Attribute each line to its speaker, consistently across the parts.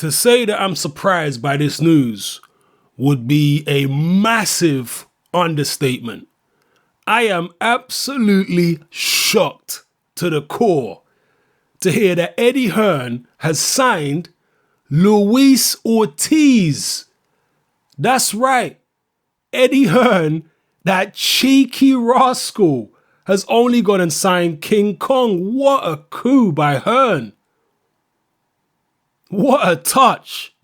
Speaker 1: To say that I'm surprised by this news would be a massive understatement. I am absolutely shocked to the core to hear that Eddie Hearn has signed Luis Ortiz. That's right. Eddie Hearn, that cheeky rascal, has only gone and signed King Kong. What a coup by Hearn. What a touch.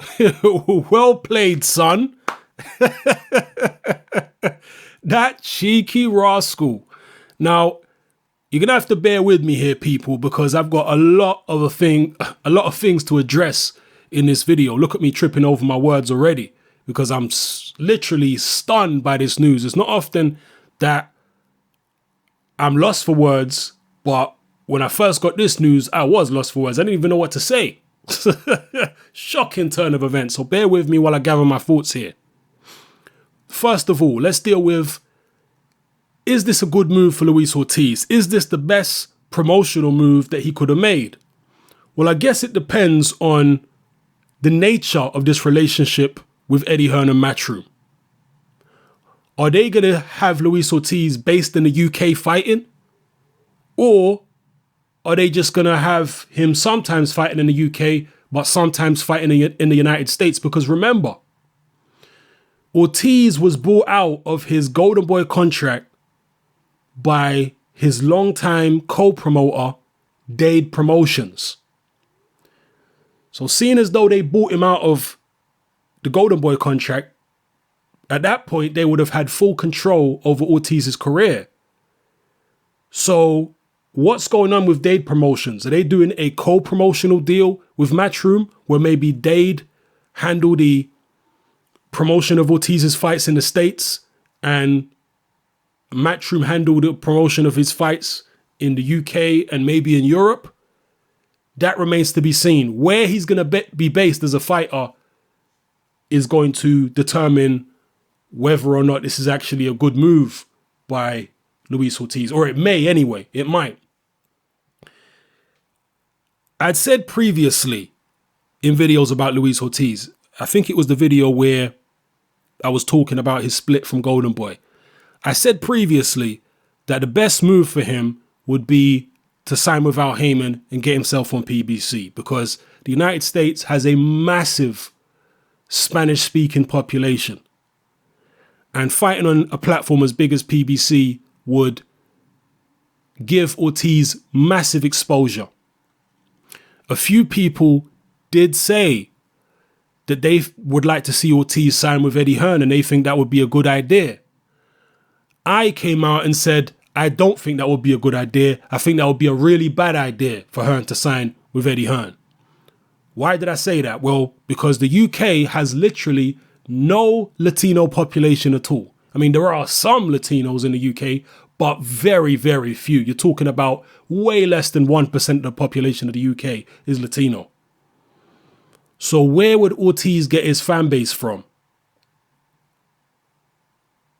Speaker 1: Well played, son. That cheeky rascal. Now, you're going to have to bear with me here, people, because I've got a lot of things to address in this video. Look at me tripping over my words already because I'm literally stunned by this news. It's not often that I'm lost for words, but when I first got this news, I was lost for words. I didn't even know what to say. Shocking turn of events. So bear with me while I gather my thoughts here. First of all, let's deal with, is this a good move for Luis Ortiz? Is this the best promotional move that he could have made? Well, I guess it depends on the nature of this relationship with Eddie Hearn and MATCHROOM. Are they going to have Luis Ortiz based in the UK fighting? Or are they just going to have him sometimes fighting in the UK, but sometimes fighting in the United States? Because remember, Ortiz was bought out of his Golden Boy contract by his longtime co-promoter, Dade Promotions. So seeing as though they bought him out of the Golden Boy contract, at that point, they would have had full control over Ortiz's career. So what's going on with Dade Promotions? Are they doing a co-promotional deal with MATCHROOM where maybe Dade handle the promotion of Ortiz's fights in the States and MATCHROOM handle the promotion of his fights in the UK and maybe in Europe? That remains to be seen. Where he's going to be based as a fighter is going to determine whether or not this is actually a good move by Luis Ortiz, or it may anyway. It might. I'd said previously in videos about Luis Ortiz, I think it was the video where I was talking about his split from Golden Boy. I said previously that the best move for him would be to sign with Al Heyman and get himself on PBC, because the United States has a massive Spanish-speaking population. And fighting on a platform as big as PBC would give Ortiz massive exposure. A few people did say that they would like to see Ortiz sign with Eddie Hearn and they think that would be a good idea. I came out and said, I don't think that would be a good idea. I think that would be a really bad idea for Hearn to sign with Eddie Hearn. Why did I say that? Well, because the UK has literally no Latino population at all. I mean, there are some Latinos in the UK, but very, very few. You're talking about way less than 1% of the population of the UK is Latino. So where would Ortiz get his fan base from?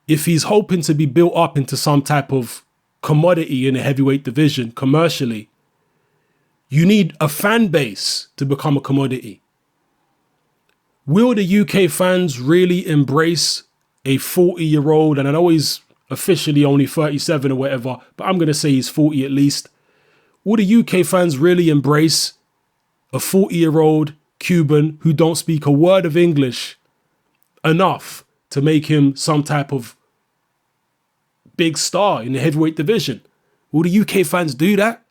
Speaker 1: If he's hoping to be built up into some type of commodity in the heavyweight division commercially, you need a fan base to become a commodity. Will the UK fans really embrace a 40-year-old, and I know he's officially only 37 or whatever, but I'm going to say he's 40 at least. Will the UK fans really embrace a 40-year-old Cuban who don't speak a word of English enough to make him some type of big star in the heavyweight division? Will the UK fans do that?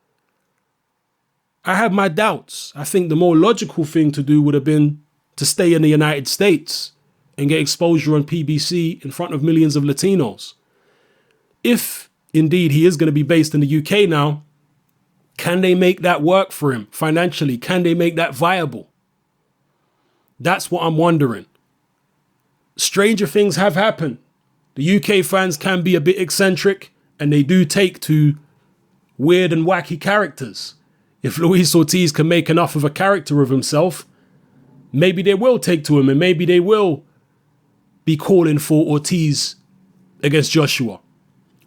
Speaker 1: I have my doubts. I think the more logical thing to do would have been to stay in the United States and get exposure on PBC in front of millions of Latinos. If indeed he is going to be based in the UK now, can they make that work for him financially? Can they make that viable? That's what I'm wondering. Stranger things have happened. The UK fans can be a bit eccentric and they do take to weird and wacky characters. If Luis Ortiz can make enough of a character of himself, maybe they will take to him and maybe they will be calling for Ortiz against Joshua.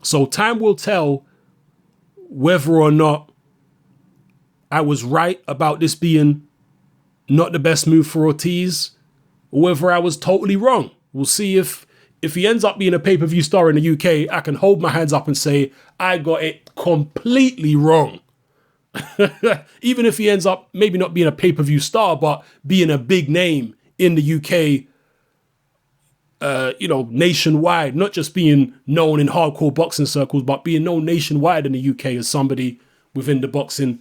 Speaker 1: So time will tell whether or not I was right about this being not the best move for Ortiz, or whether I was totally wrong. We'll see if he ends up being a pay-per-view star in the UK, I can hold my hands up and say, I got it completely wrong. Even if he ends up maybe not being a pay-per-view star, but being a big name in the UK, nationwide, not just being known in hardcore boxing circles, but being known nationwide in the UK as somebody within the boxing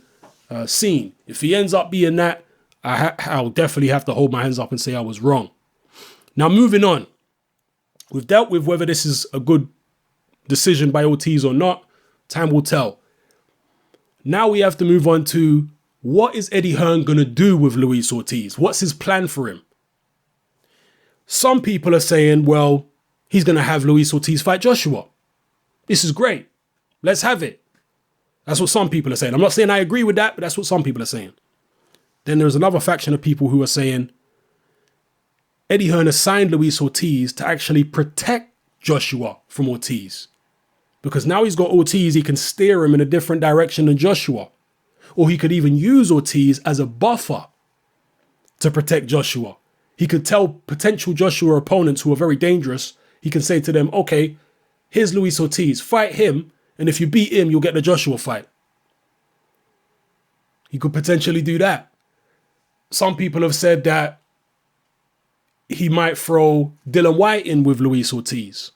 Speaker 1: scene. If he ends up being that, I'll definitely have to hold my hands up and say I was wrong. Now, moving on. We've dealt with whether this is a good decision by Ortiz or not. Time will tell. Now we have to move on to what is Eddie Hearn going to do with Luis Ortiz? What's his plan for him? Some people are saying, well, he's going to have Luis Ortiz fight Joshua. This is great. Let's have it. That's what some people are saying. I'm not saying I agree with that, but that's what some people are saying. Then there's another faction of people who are saying Eddie Hearn has signed Luis Ortiz to actually protect Joshua from Ortiz. Because now he's got Ortiz, he can steer him in a different direction than Joshua. Or he could even use Ortiz as a buffer to protect Joshua. He could tell potential Joshua opponents who are very dangerous, he can say to them, okay, here's Luis Ortiz, fight him, and if you beat him, you'll get the Joshua fight. He could potentially do that. Some people have said that he might throw Dillian Whyte in with Luis Ortiz.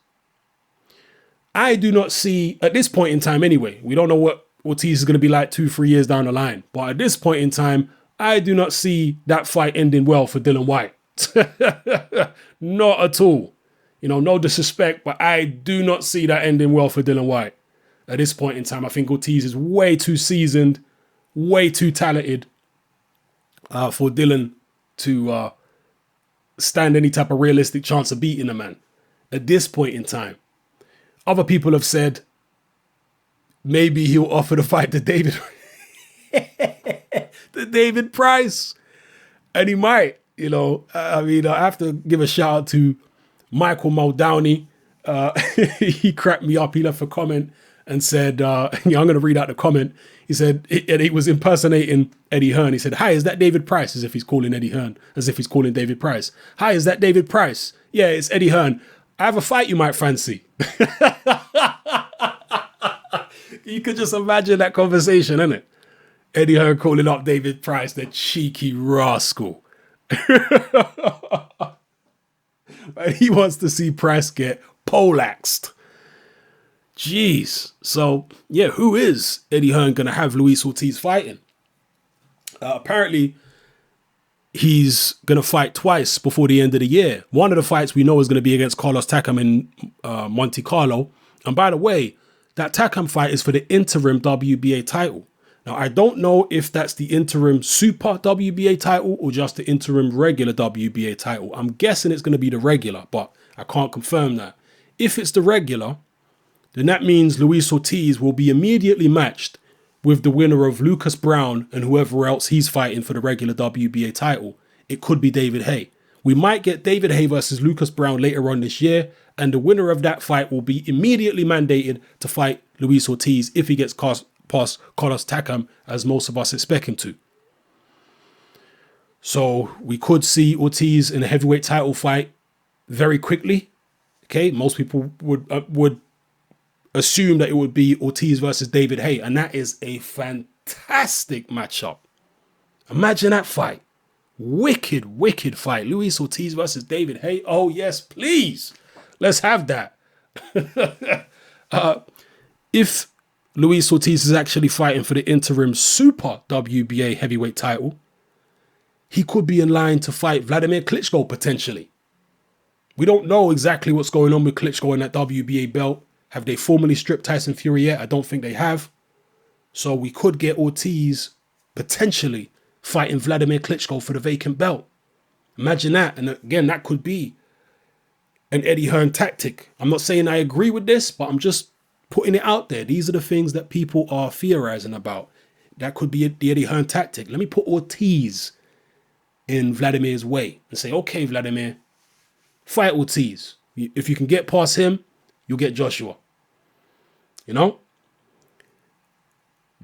Speaker 1: I do not see, at this point in time anyway, we don't know what Ortiz is going to be like 2-3 years down the line. But at this point in time, I do not see that fight ending well for Dillian Whyte. Not at all. No disrespect, but I do not see that ending well for Dillian Whyte. At this point in time, I think Ortiz is way too seasoned, way too talented for Dillian to stand any type of realistic chance of beating a man. At this point in time. Other people have said maybe he'll offer the fight to David, to David Price. And he might, I have to give a shout out to Michael Muldowney. He cracked me up. He left a comment and said, I'm going to read out the comment. He said, and he was impersonating Eddie Hearn. He said, hi, is that David Price? As if he's calling Eddie Hearn, as if he's calling David Price. Hi, is that David Price? Yeah, it's Eddie Hearn. I have a fight you might fancy. You could just imagine that conversation, innit? Eddie Hearn calling up David Price, the cheeky rascal. And he wants to see Price get poleaxed. Jeez. So, yeah, who is Eddie Hearn going to have Luis Ortiz fighting? Apparently, he's going to fight twice before the end of the year. One of the fights we know is going to be against Carlos Takam in Monte Carlo. And by the way, that Takam fight is for the interim WBA title. Now, I don't know if that's the interim super WBA title or just the interim regular WBA title. I'm guessing it's going to be the regular, but I can't confirm that. If it's the regular, then that means Luis Ortiz will be immediately matched with the winner of Lucas Brown and whoever else he's fighting for the regular WBA title. It could be David Haye. We might get David Haye versus Lucas Brown later on this year, and the winner of that fight will be immediately mandated to fight Luis Ortiz if he gets past Carlos Takam, as most of us expect him to. So we could see Ortiz in a heavyweight title fight very quickly. Okay, most people would assume that it would be Ortiz versus David Haye, and that is a fantastic matchup. Imagine that fight. Wicked, wicked fight. Luis Ortiz versus David Haye. Oh, yes, please. Let's have that. If Luis Ortiz is actually fighting for the interim super WBA heavyweight title, he could be in line to fight Vladimir Klitschko potentially. We don't know exactly what's going on with Klitschko in that WBA belt. Have they formally stripped Tyson Fury yet? I don't think they have. So we could get Ortiz potentially fighting Vladimir Klitschko for the vacant belt. Imagine that. And again, that could be an Eddie Hearn tactic. I'm not saying I agree with this, but I'm just putting it out there. These are the things that people are theorizing about. That could be the Eddie Hearn tactic. Let me put Ortiz in Vladimir's way and say, okay, Vladimir, fight Ortiz. If you can get past him, you'll get Joshua. The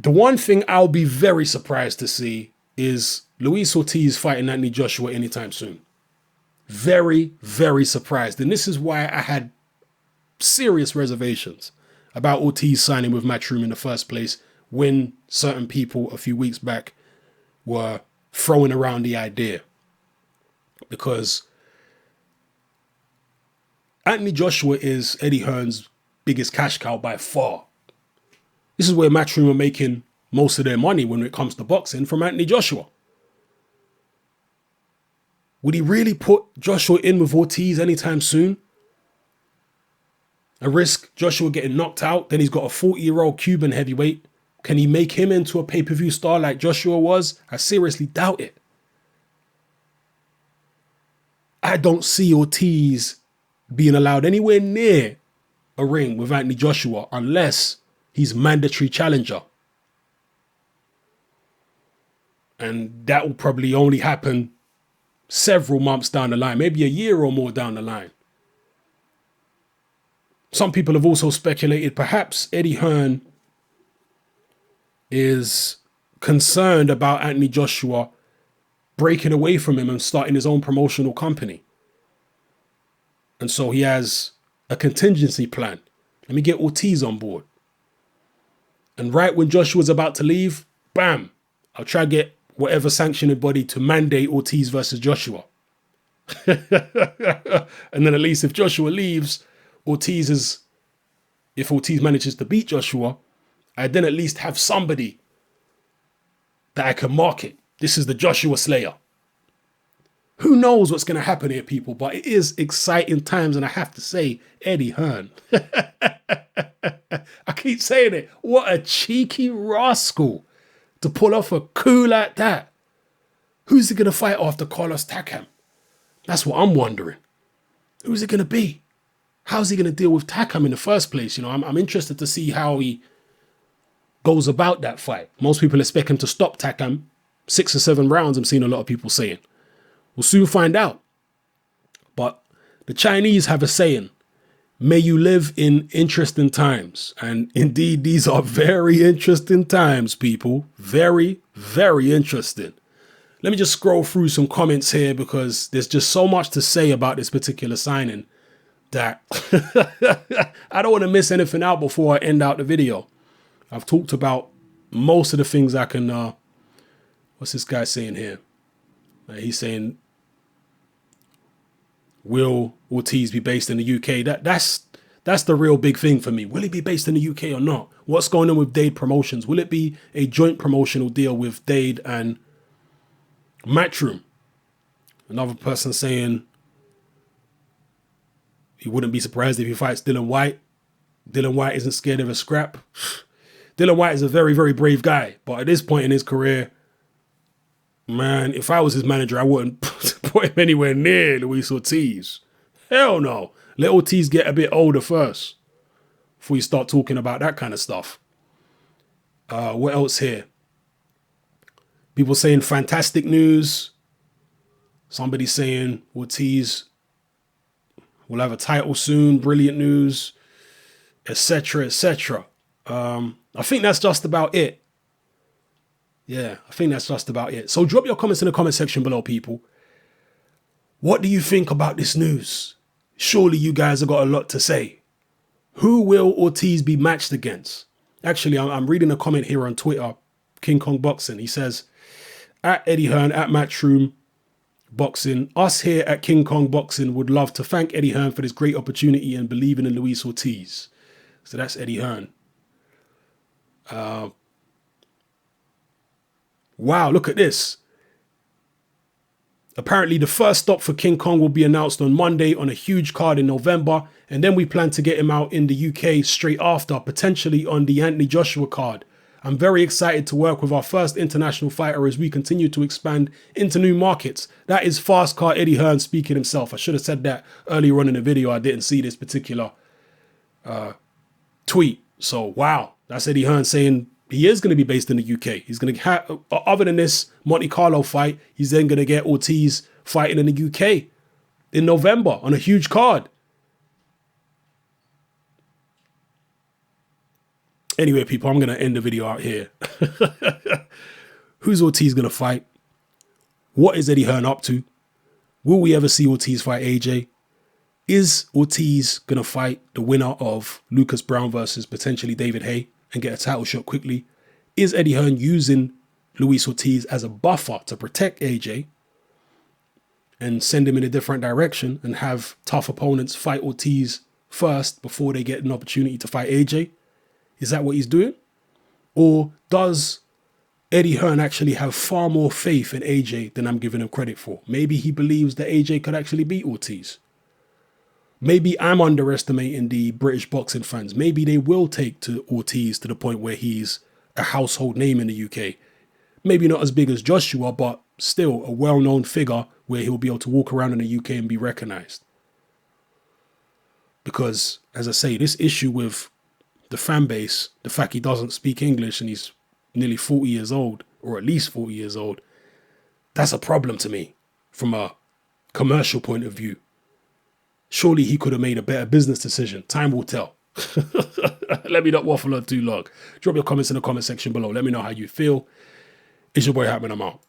Speaker 1: one thing I'll be very surprised to see is Luis Ortiz fighting Anthony Joshua anytime soon. Very, very surprised. And this is why I had serious reservations about Ortiz signing with Matchroom in the first place, when certain people a few weeks back were throwing around the idea. Because Anthony Joshua is Eddie Hearn's biggest cash cow by far. This is where Matchroom are making most of their money when it comes to boxing, from Anthony Joshua. Would he really put Joshua in with Ortiz anytime soon? And risk Joshua getting knocked out? Then he's got a 40-year-old Cuban heavyweight. Can he make him into a pay-per-view star like Joshua was? I seriously doubt it. I don't see Ortiz being allowed anywhere near a ring with Anthony Joshua unless he's mandatory challenger. And that will probably only happen several months down the line, maybe a year or more down the line. Some people have also speculated perhaps Eddie Hearn is concerned about Anthony Joshua breaking away from him and starting his own promotional company. And so he has a contingency plan. Let me get Ortiz on board. And right when Joshua's about to leave, bam, I'll try to get whatever sanctioning body to mandate Ortiz versus Joshua. And then at least if Joshua leaves, if Ortiz manages to beat Joshua, I then at least have somebody that I can market. This is the Joshua Slayer. Who knows what's going to happen here, people, but it is exciting times, and I have to say, Eddie Hearn. I keep saying it. What a cheeky rascal to pull off a coup like that. Who's he going to fight after Carlos Takam? That's what I'm wondering. Who's it going to be? How's he going to deal with Takam in the first place? You know, I'm interested to see how he goes about that fight. Most people expect him to stop Takam 6 or 7 rounds. I'm seeing a lot of people saying. We'll soon find out. But the Chinese have a saying, may you live in interesting times. And indeed, these are very interesting times, people. Very, very interesting. Let me just scroll through some comments here because there's just so much to say about this particular signing that I don't want to miss anything out before I end out the video. I've talked about most of the things I can, what's this guy saying here? He's saying, will Ortiz be based in the UK? That's the real big thing for me. Will he be based in the UK or not? What's going on with Dade Promotions? Will it be a joint promotional deal with Dade and Matchroom? Another person saying he wouldn't be surprised if he fights Dylan White. Dylan White isn't scared of a scrap. Dylan White is a very, very brave guy. But at this point in his career, man, if I was his manager, I wouldn't put him anywhere near Luis Ortiz. Hell no. Let Ortiz get a bit older first before you start talking about that kind of stuff. What else here? People saying fantastic news. Somebody saying Ortiz will have a title soon. Brilliant news, etc., etc. I think that's just about it. Yeah, I think that's just about it. So drop your comments in the comment section below, people. What do you think about this news? Surely you guys have got a lot to say. Who will Ortiz be matched against? Actually, I'm reading a comment here on Twitter, King Kong Boxing. He says, at Eddie Hearn, at Matchroom Boxing, us here at King Kong Boxing would love to thank Eddie Hearn for this great opportunity and believing in Luis Ortiz. So that's Eddie Hearn. Wow, look at this. Apparently the first stop for King Kong will be announced on Monday on a huge card in November. And then we plan to get him out in the UK straight after, potentially on the Anthony Joshua card. I'm very excited to work with our first international fighter as we continue to expand into new markets. That is Fast Car Eddie Hearn speaking himself. I should have said that earlier on in the video. I didn't see this particular tweet. So, wow, that's Eddie Hearn saying he is going to be based in the UK. He's going to have, other than this Monte Carlo fight, he's then going to get Ortiz fighting in the UK in November on a huge card. Anyway, people, I'm going to end the video out here. Who's Ortiz going to fight? What is Eddie Hearn up to? Will we ever see Ortiz fight AJ? Is Ortiz going to fight the winner of Lucas Brown versus potentially David Haye and get a title shot quickly? Is Eddie Hearn using Luis Ortiz as a buffer to protect AJ and send him in a different direction and have tough opponents fight Ortiz first before they get an opportunity to fight AJ? Is that what he's doing? Or does Eddie Hearn actually have far more faith in AJ than I'm giving him credit for? Maybe he believes that AJ could actually beat Ortiz. Maybe I'm underestimating the British boxing fans. Maybe they will take to Ortiz to the point where he's a household name in the UK. Maybe not as big as Joshua, but still a well-known figure where he'll be able to walk around in the UK and be recognised. Because, as I say, this issue with the fan base, the fact he doesn't speak English and he's nearly 40 years old, or at least 40 years old, that's a problem to me from a commercial point of view. Surely he could have made a better business decision. Time will tell. Let me not waffle on too long. Drop your comments in the comment section below. Let me know how you feel. It's your boy Hearn, I'm out.